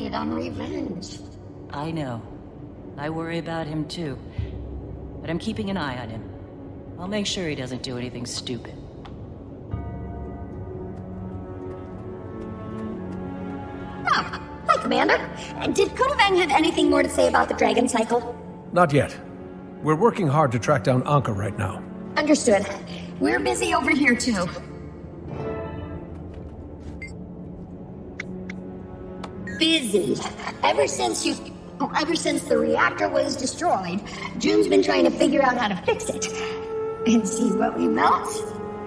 decided on revenge. I know. I worry about him too. But I'm keeping an eye on him. I'll make sure he doesn't do anything stupid. Oh, hi, Commander. Did Kodavang have anything more to say about the Dragon Cycle? Not yet. We're working hard to track down Anka right now. Understood. We're busy over here, too. Busy. Ever since the reactor was destroyed, June's been trying to figure out how to fix it. And see what we built?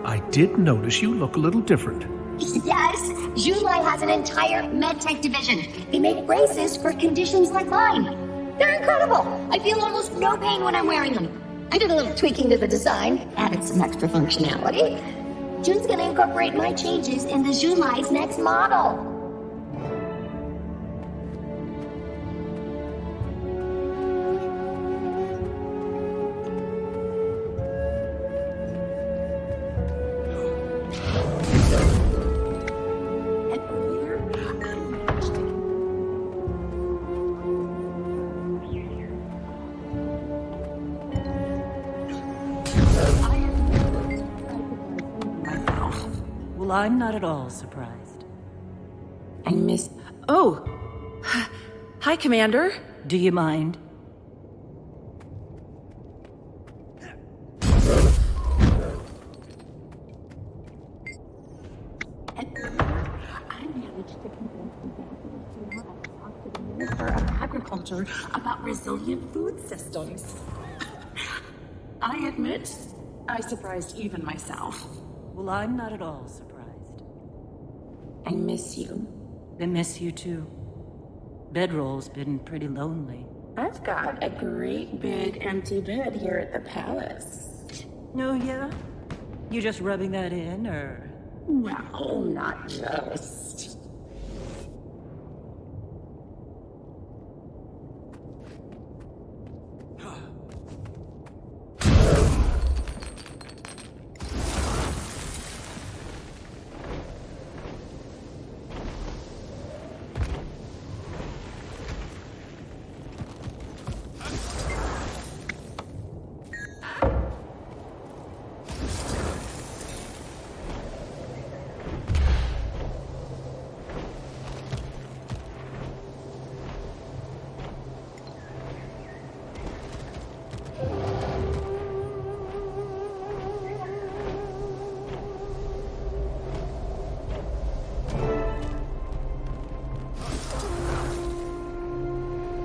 I did notice you look a little different. Yes, Junlai has an entire medtech division. They make braces for conditions like mine. They're incredible. I feel almost no pain when I'm wearing them. I did a little tweaking to the design, added some extra functionality. June's gonna incorporate my changes into Junlai's next model. Well, I'm not at all surprised. I miss... Oh! Hi, Commander. Do you mind? Minister of Agriculture about resilient food systems. I admit, I surprised even myself. Well, I'm not at all surprised. I miss you. I miss you too. Bedroll's been pretty lonely. I've got a great big empty bed here at the palace. Oh, yeah? You just rubbing that in, or...? Well, not just.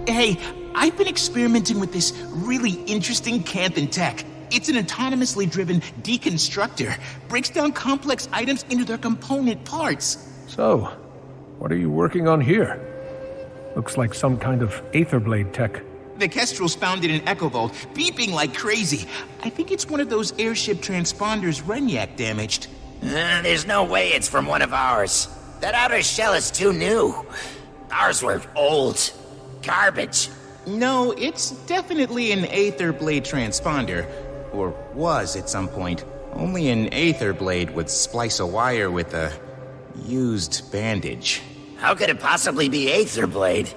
Hey, I've been experimenting with this really interesting Canthan tech. It's an autonomously driven deconstructor. Breaks down complex items into their component parts. So, what are you working on here? Looks like some kind of aetherblade tech. The Kestrel's found it in Echovolt, beeping like crazy. I think it's one of those airship transponders Renyak damaged. There's no way it's from one of ours. That outer shell is too new. Ours were old. Garbage. No, it's definitely an aetherblade transponder. Or was at some point. Only an aetherblade would splice a wire with a used bandage. How could it possibly be aetherblade?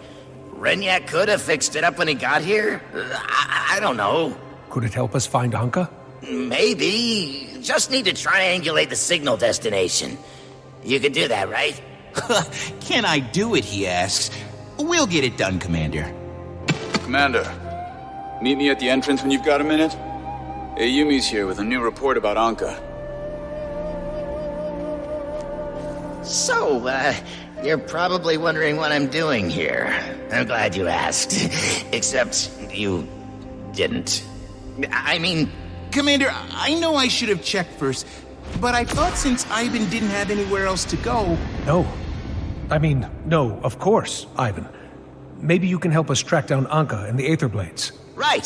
Renyak could have fixed it up when he got here? I don't know. Could it help us find Anka? Maybe. Just need to triangulate the signal destination. You can do that, right? Can I do it, he asks. We'll get it done, Commander. Commander, meet me at the entrance when you've got a minute. Ayumi's here with a new report about Anka. So, you're probably wondering what I'm doing here. I'm glad you asked. Except, you didn't. I mean... Commander, I know I should have checked first, but I thought since Ivan didn't have anywhere else to go... No, of course, Ivan. Maybe you can help us track down Anka and the aetherblades. Right.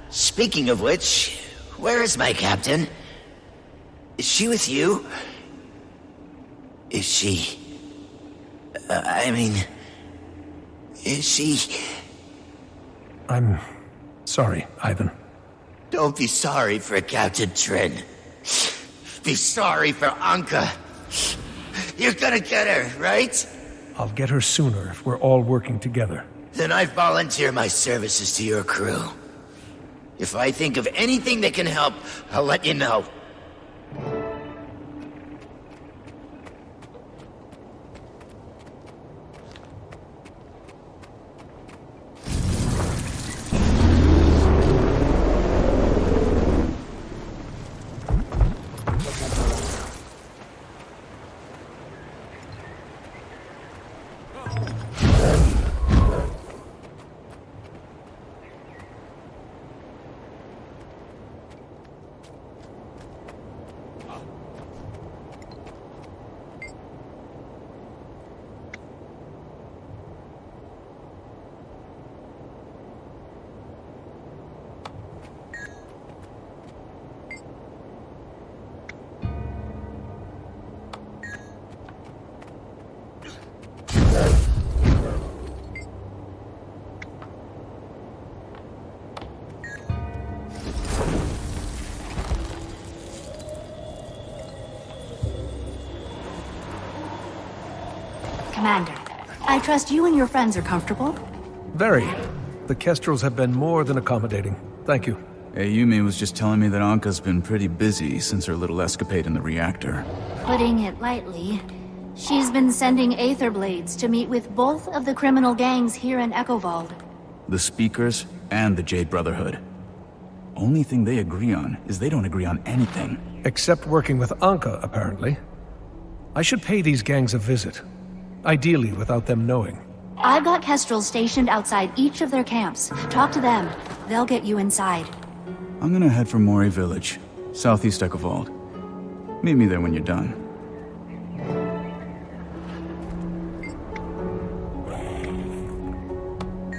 Speaking of which, where is my captain? Is she with you? Is she... is she... I'm sorry, Ivan. Don't be sorry for Captain Trin. Be sorry for Anka. You're gonna get her, right? I'll get her sooner if we're all working together. Then I volunteer my services to your crew. If I think of anything that can help, I'll let you know. Commander, I trust you and your friends are comfortable? Very. The Kestrels have been more than accommodating. Thank you. Yumi was just telling me that Anka's been pretty busy since her little escapade in the reactor. Putting it lightly, she's been sending aetherblades to meet with both of the criminal gangs here in Echovald. The Speakers and the Jade Brotherhood. Only thing they agree on is they don't agree on anything. Except working with Anka, apparently. I should pay these gangs a visit. Ideally, without them knowing. I've got Kestrels stationed outside each of their camps. Talk to them. They'll get you inside. I'm gonna head for Mori Village, southeast Echovald. Meet me there when you're done.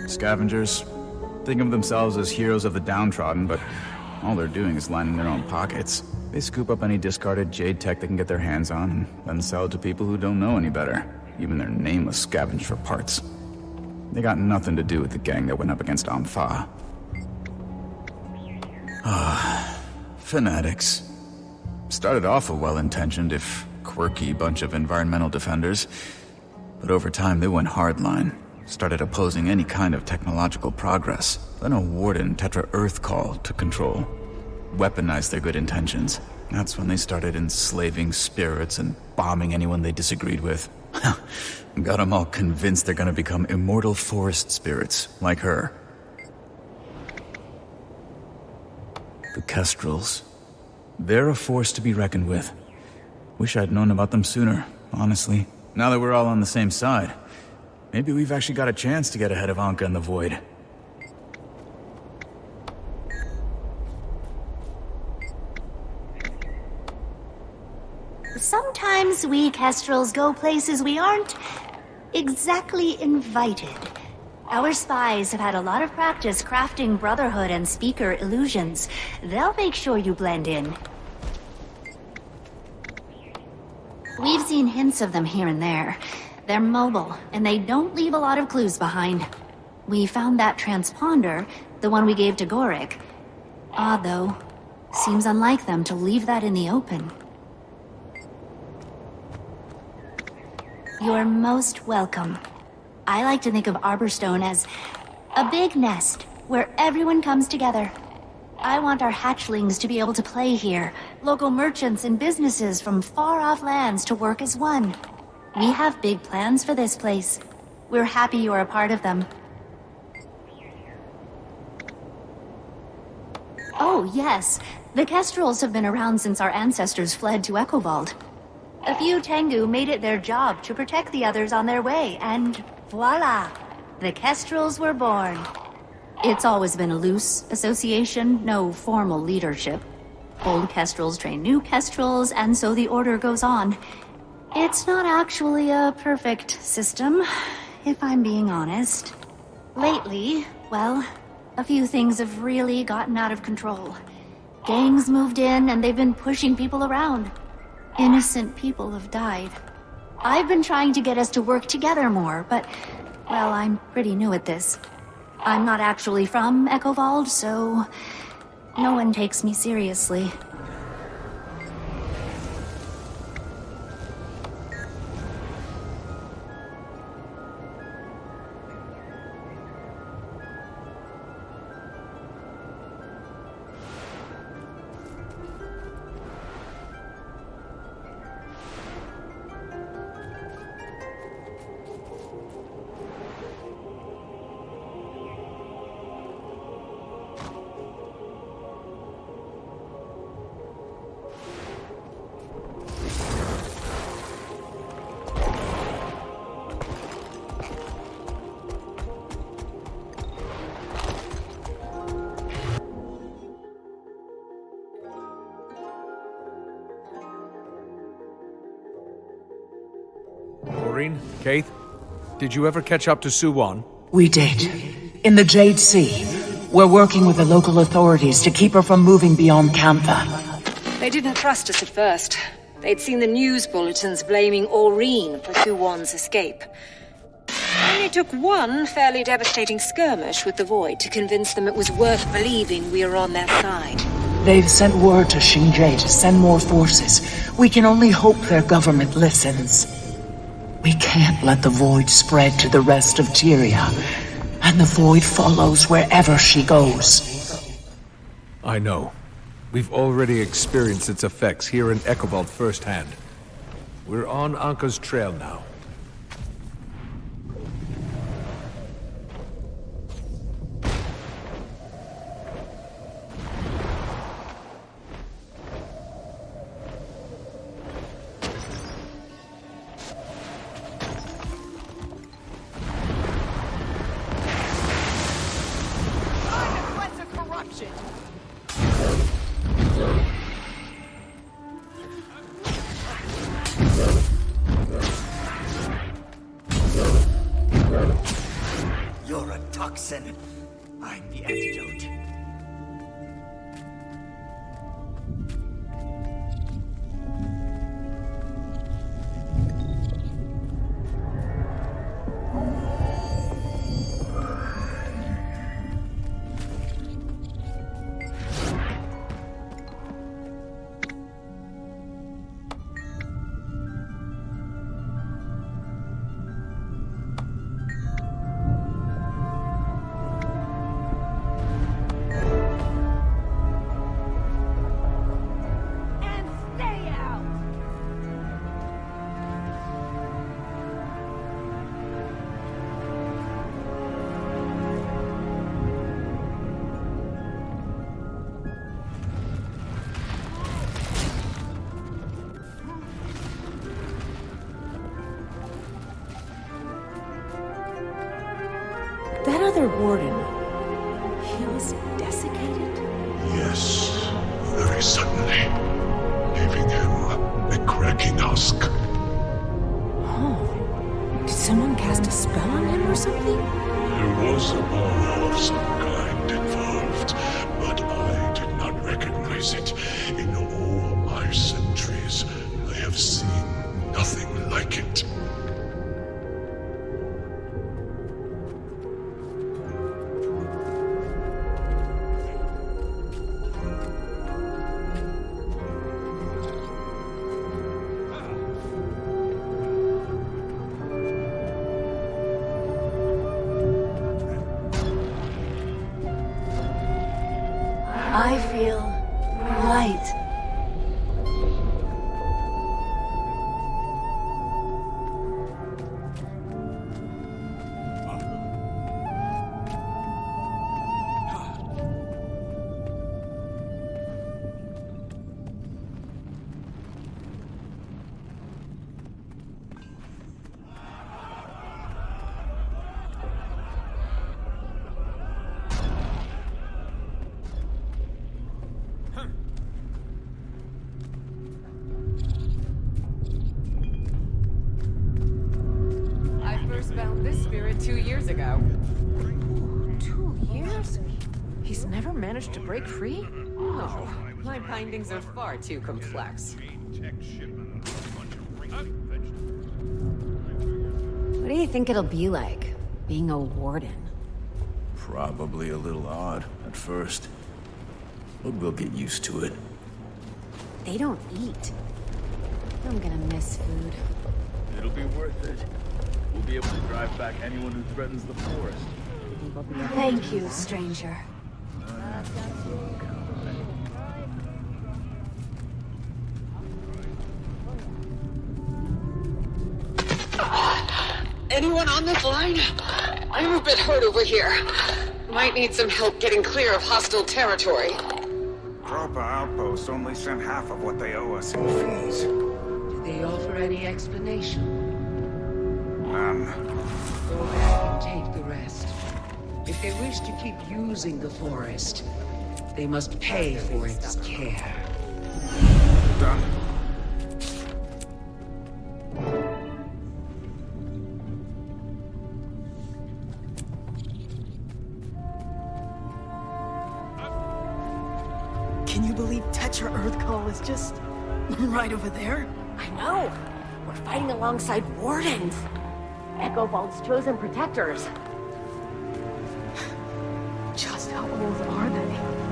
Scavengers think of themselves as heroes of the downtrodden, but all they're doing is lining their own pockets. They scoop up any discarded jade tech they can get their hands on, and then sell it to people who don't know any better. Even their name was scavenged for parts. They got nothing to do with the gang that went up against Ampha. Fanatics. Started off a well-intentioned, if quirky, bunch of environmental defenders, but over time they went hardline. Started opposing any kind of technological progress. Then a warden Tetra Earth call took control. Weaponized their good intentions. That's when they started enslaving spirits and bombing anyone they disagreed with. Got them all convinced they're gonna become immortal forest spirits, like her. The Kestrels. They're a force to be reckoned with. Wish I'd known about them sooner, honestly. Now that we're all on the same side, maybe we've actually got a chance to get ahead of Anka and the Void. Sometimes we Kestrels go places we aren't exactly invited. Our spies have had a lot of practice crafting Brotherhood and Speaker illusions. They'll make sure you blend in. We've seen hints of them here and there. They're mobile, and they don't leave a lot of clues behind. We found that transponder, the one we gave to Gorik. Odd, though. Seems unlike them to leave that in the open. You're most welcome. I like to think of Arborstone as a big nest where everyone comes together. I want our hatchlings to be able to play here, local merchants and businesses from far-off lands to work as one. We have big plans for this place. We're happy you're a part of them. Oh, yes. The Kestrels have been around since our ancestors fled to Echovald. A few Tengu made it their job to protect the others on their way, and voila! The Kestrels were born. It's always been a loose association, no formal leadership. Old Kestrels train new Kestrels, and so the order goes on. It's not actually a perfect system, if I'm being honest. Lately, well, a few things have really gotten out of control. Gangs moved in, and they've been pushing people around. Innocent people have died. I've been trying to get us to work together more, but, well, I'm pretty new at this. I'm not actually from Echovald, so no one takes me seriously. Maureen, Keith, did you ever catch up to Suwon? We did. In the Jade Sea. We're working with the local authorities to keep her from moving beyond Kantha. They didn't trust us at first. They'd seen the news bulletins blaming Aureen for Suwon's escape. Only took one fairly devastating skirmish with the Void to convince them it was worth believing we were on their side. They've sent word to Xingzhe to send more forces. We can only hope their government listens. We can't let the Void spread to the rest of Tyria, and the Void follows wherever she goes. I know. We've already experienced its effects here in Echovault firsthand. We're on Anka's trail now. You're a toxin. I'm the antidote. That other warden, he was desiccated? Yes, very suddenly, leaving him a cracking husk. Oh. Did someone cast a spell on him or something? There was a power of some kind involved, but I did not recognize it. In all my centuries, I have seen nothing like it. I feel light. Found this spirit 2 years ago. 2 years? He's never managed to break free? No, my bindings are far too complex. What do you think it'll be like, being a warden? Probably a little odd at first, but we'll get used to it. They don't eat. I'm gonna miss food. It'll be worth it. We'll be able to drive back anyone who threatens the forest. Thank you, stranger. Anyone on this line? I'm a bit hurt over here. Might need some help getting clear of hostile territory. Gropa Outpost only sent half of what they owe us in fees. Did they offer any explanation? None. Go back and take the rest. If they wish to keep using the forest, they must pay for its care. Done. Can you believe Tetra Earthcall is just right over there? I know. We're fighting alongside wardens. Echo Vault's chosen protectors. Just how old are they?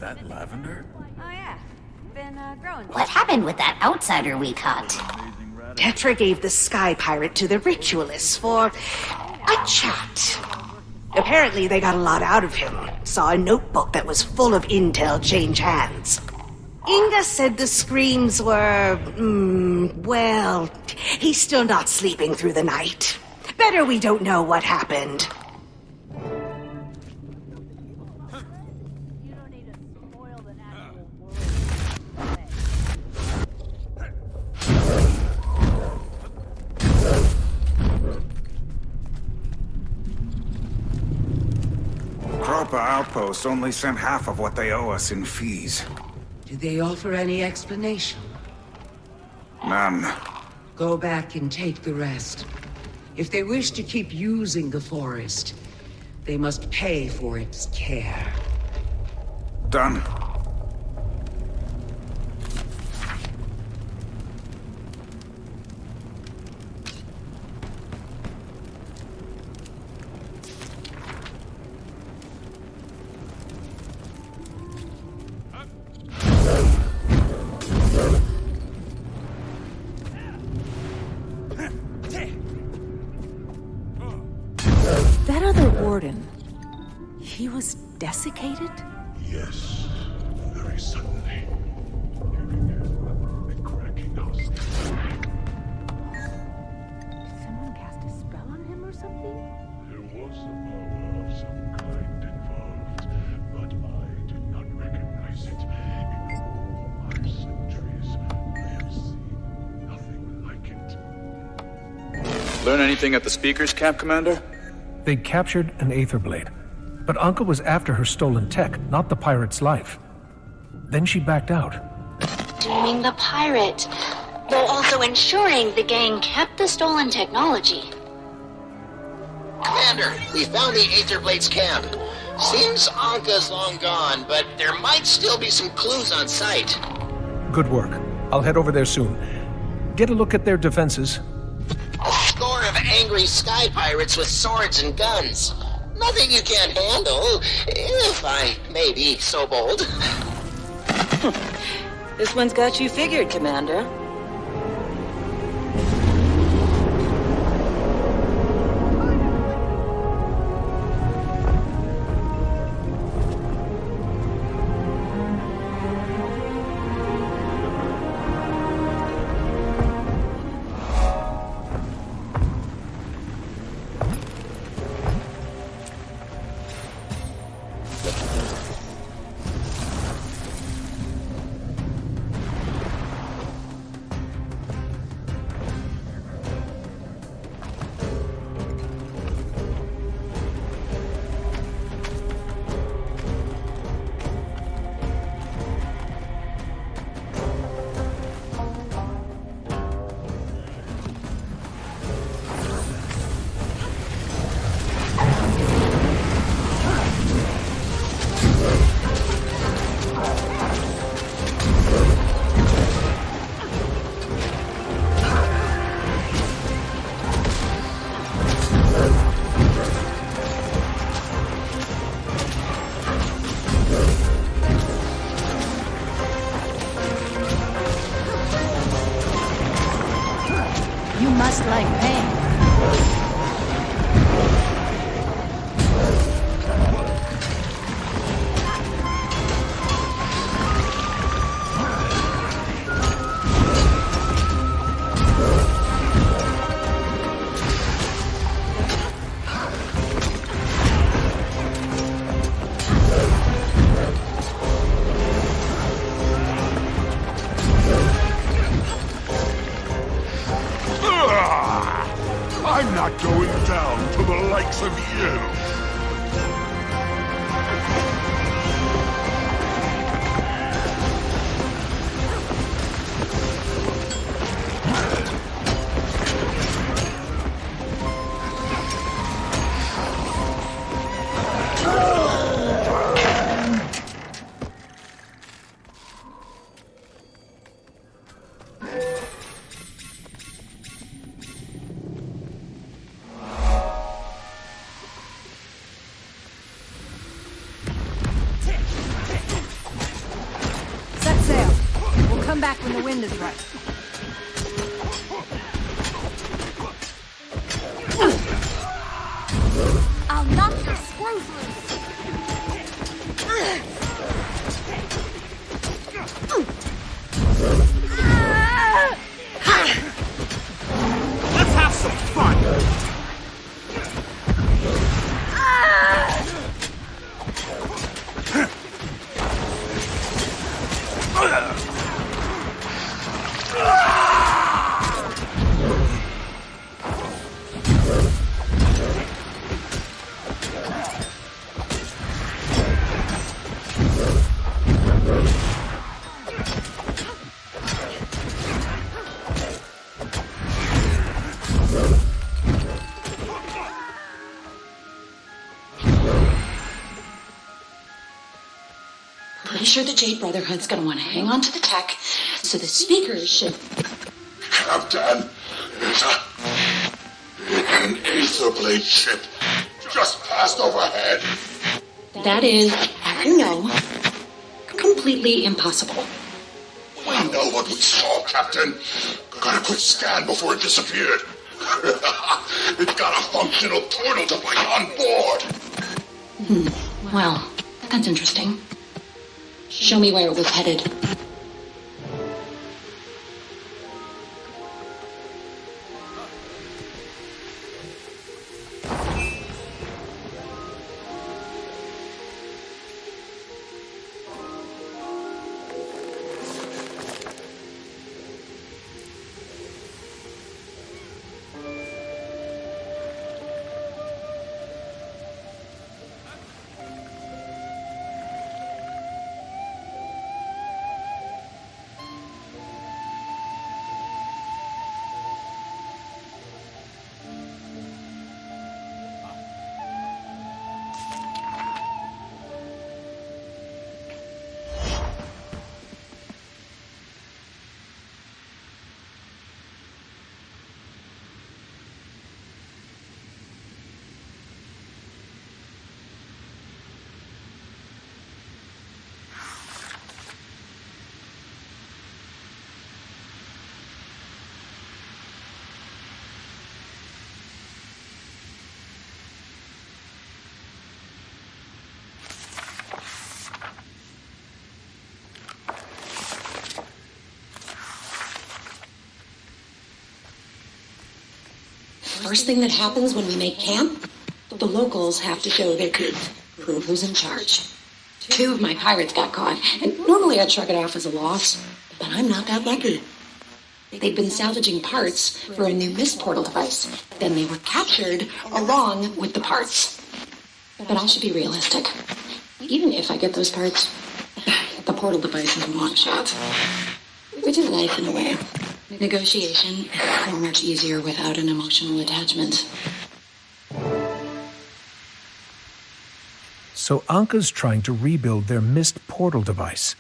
that lavender? Oh yeah, been growing. What happened with that outsider we caught? Tetra gave the Sky Pirate to the ritualists for a chat. Apparently they got a lot out of him. Saw a notebook that was full of intel change hands. Inga said the screams were, well, he's still not sleeping through the night. Better we don't know what happened. Outpost only sent half of what they owe us in fees. Did they offer any explanation? None. Go back and take the rest. If they wish to keep using the forest, they must pay for its care. Done. That other warden, he was desiccated? Yes, very suddenly. The cracking house. Did someone cast a spell on him or something? There was a power of some kind involved, but I did not recognize it. In all my centuries, I have seen nothing like it. Learn anything at the speakers camp, Commander? They captured an aetherblade, but Anka was after her stolen tech, not the pirate's life. Then she backed out. Dooming the pirate, while also ensuring the gang kept the stolen technology. Commander, we found the aetherblade's camp. Seems Anka's long gone, but there might still be some clues on site. Good work. I'll head over there soon. Get a look at their defenses. A score of angry sky pirates with swords and guns. Nothing you can't handle, if I may be so bold. This one's got you figured, Commander. just like pain. I'm not going down to the likes of you! Set sail. We'll come back when the wind is right. I'll knock your screws loose. Let's have some fun! Pretty sure the Jade Brotherhood's gonna want to hang on to the tech, so the speakers should... Captain, it's an aetherblade ship just passed overhead. That is, as you know, completely impossible. We know what we saw, Captain. Got a quick scan before it disappeared. It's got a functional portal device on board. Well, that's interesting. Show me where it was headed. First thing that happens when we make camp, the locals have to show their teeth, prove who's in charge. 2 of my pirates got caught, and normally I'd shrug it off as a loss, but I'm not that lucky. They'd been salvaging parts for a new mist portal device. Then they were captured along with the parts. But I should be realistic. Even if I get those parts, the portal device is a long shot. Which is nice in a way. Negotiation is so much easier without an emotional attachment. So Anka's trying to rebuild their mist portal device.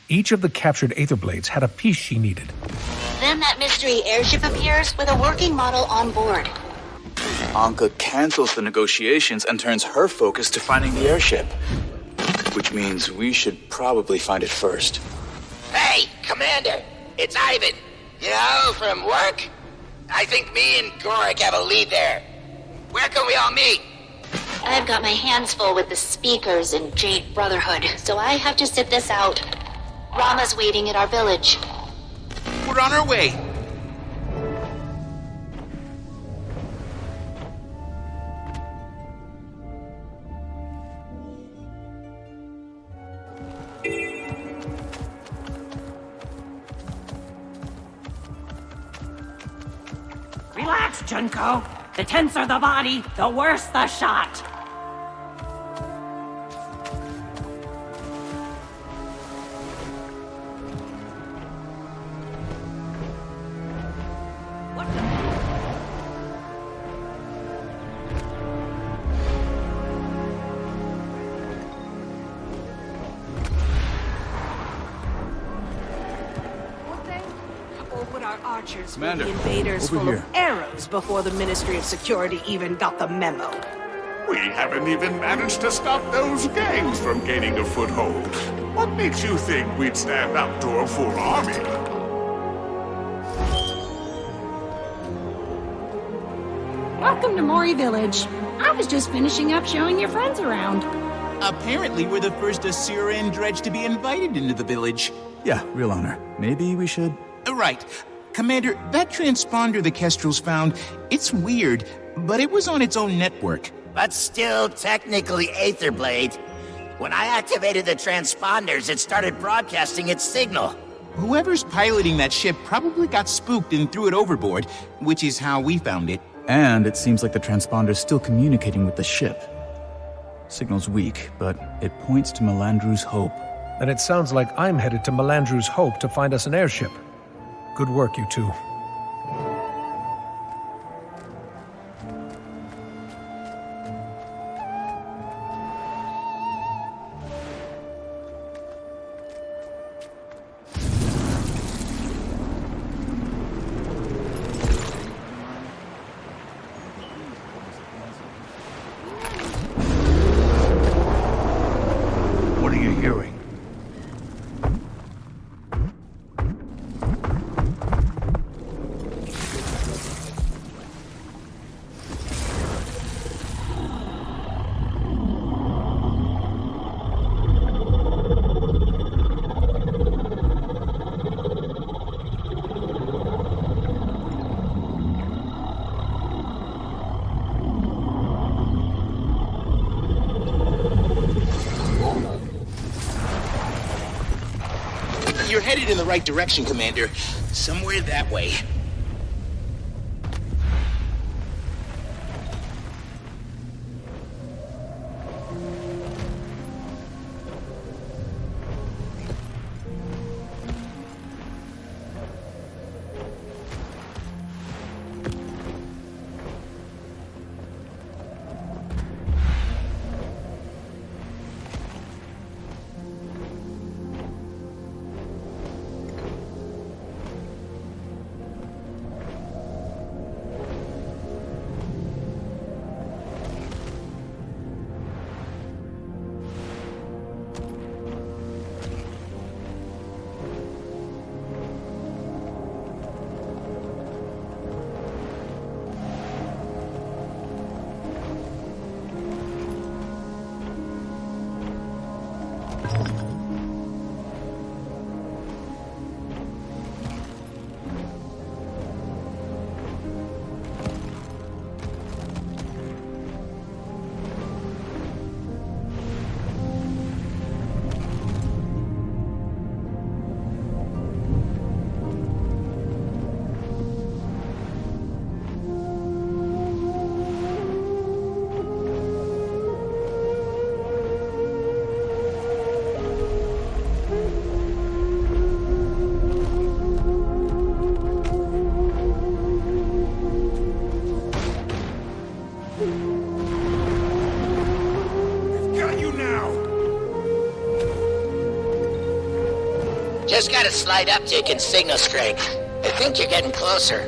Each of the captured aetherblades had a piece she needed. Then that mystery airship appears with a working model on board. Anka cancels the negotiations and turns her focus to finding the airship. Which means we should probably find it first. Hey, Commander! It's Ivan! You know, from work? I think me and Gorik have a lead there. Where can we all meet? I've got my hands full with the speakers in Jade Brotherhood, so I have to sit this out. Rama's waiting at our village. We're on our way. Relax, Junko. The tenser the body, the worse the shot. Commander, the invaders over full here. of arrows before the Ministry of Security even got the memo. We haven't even managed to stop those gangs from gaining a foothold. What makes you think we'd stand up to a full army? Welcome to Mori Village. I was just finishing up showing your friends around. Apparently, we're the first Asura and Dredge to be invited into the village. Yeah, real honor. Maybe we should... Right. Commander, that transponder the Kestrels found, it's weird, but it was on its own network. But still technically aetherblade. When I activated the transponders, it started broadcasting its signal. Whoever's piloting that ship probably got spooked and threw it overboard, which is how we found it. And it seems like the transponder's still communicating with the ship. Signal's weak, but it points to Melandru's Hope. And it sounds like I'm headed to Melandru's Hope to find us an airship. Good work, you two. What are you hearing? You're headed in the right direction, Commander. Somewhere that way. Just got a slight uptick in signal strength. I think you're getting closer.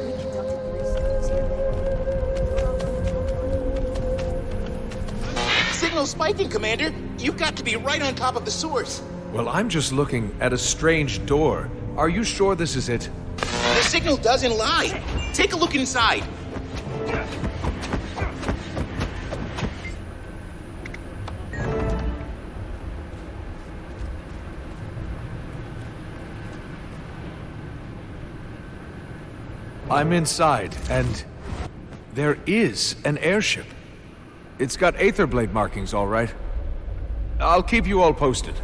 Signal spiking, Commander. You've got to be right on top of the source. Well, I'm just looking at a strange door. Are you sure this is it? The signal doesn't lie. Take a look inside. I'm inside, and there is an airship. It's got aetherblade markings, all right. I'll keep you all posted.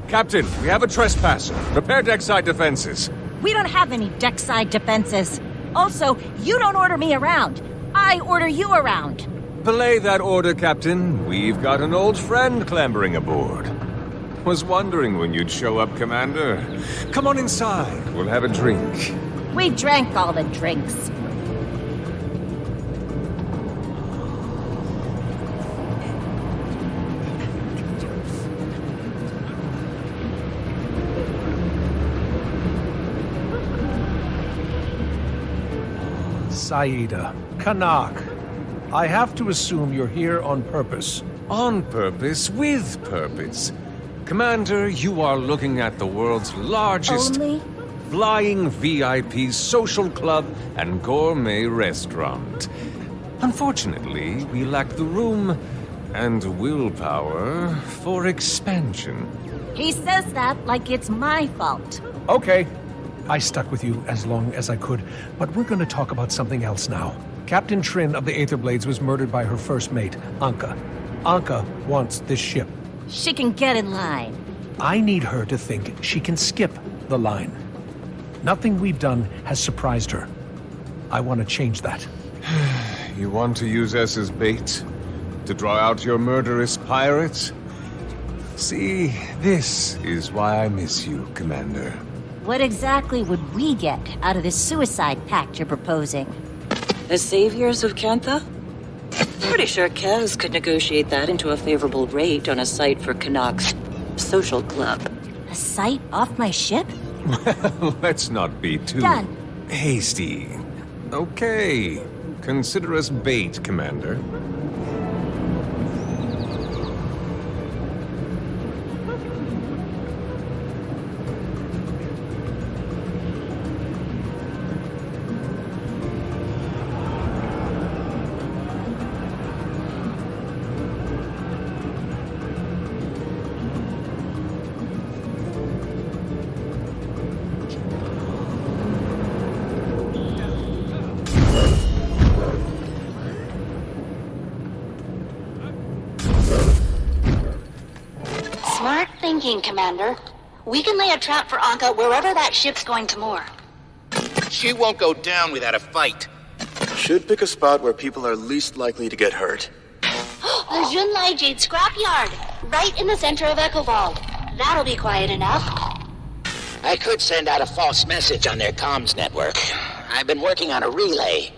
Captain, we have a trespasser. Prepare deckside defenses. We don't have any deckside defenses. Also, you don't order me around. I order you around. Belay that order, Captain. We've got an old friend clambering aboard. Was wondering when you'd show up, Commander. Come on inside. We'll have a drink. We drank all the drinks. Saida, Kanak, I have to assume you're here on purpose. On purpose, with purpose. Commander, you are looking at the world's largest flying VIP social club and gourmet restaurant. Unfortunately, we lack the room and willpower for expansion. He says that like it's my fault. Okay. I stuck with you as long as I could, but we're going to talk about something else now. Captain Trin of the Aetherblades was murdered by her first mate, Anka. Anka wants this ship. She can get in line. I need her to think she can skip the line. Nothing we've done has surprised her. I want to change that. You want to use us as bait? To draw out your murderous pirates? See, this is why I miss you, Commander. What exactly would we get out of this suicide pact you're proposing? The saviors of Kantha? Pretty sure Kaz could negotiate that into a favorable rate on a site for Kanak's social club. A site off my ship? Well, let's not be too hasty. Okay, consider us bait, Commander. Smart thinking, Commander. We can lay a trap for Anka wherever that ship's going to moor. She won't go down without a fight. Should pick a spot where people are least likely to get hurt. The Junlai Jade scrapyard, right in the center of Echovald. That'll be quiet enough. I could send out a false message on their comms network. I've been working on a relay.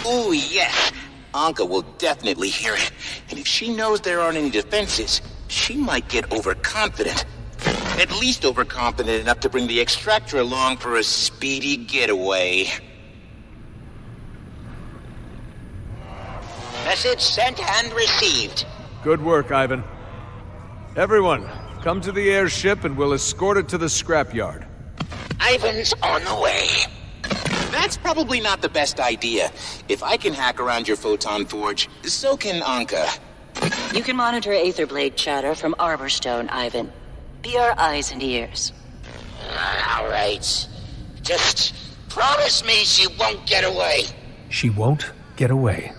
Ooh, yes. Anka will definitely hear it. And if she knows there aren't any defenses, she might get overconfident. At least overconfident enough to bring the extractor along for a speedy getaway. Message sent and received. Good work, Ivan. Everyone, come to the airship and we'll escort it to the scrapyard. Ivan's on the way. That's probably not the best idea. If I can hack around your photon forge, so can Anka. You can monitor aetherblade chatter from Arborstone, Ivan. Be our eyes and ears. All right. Just promise me she won't get away. She won't get away.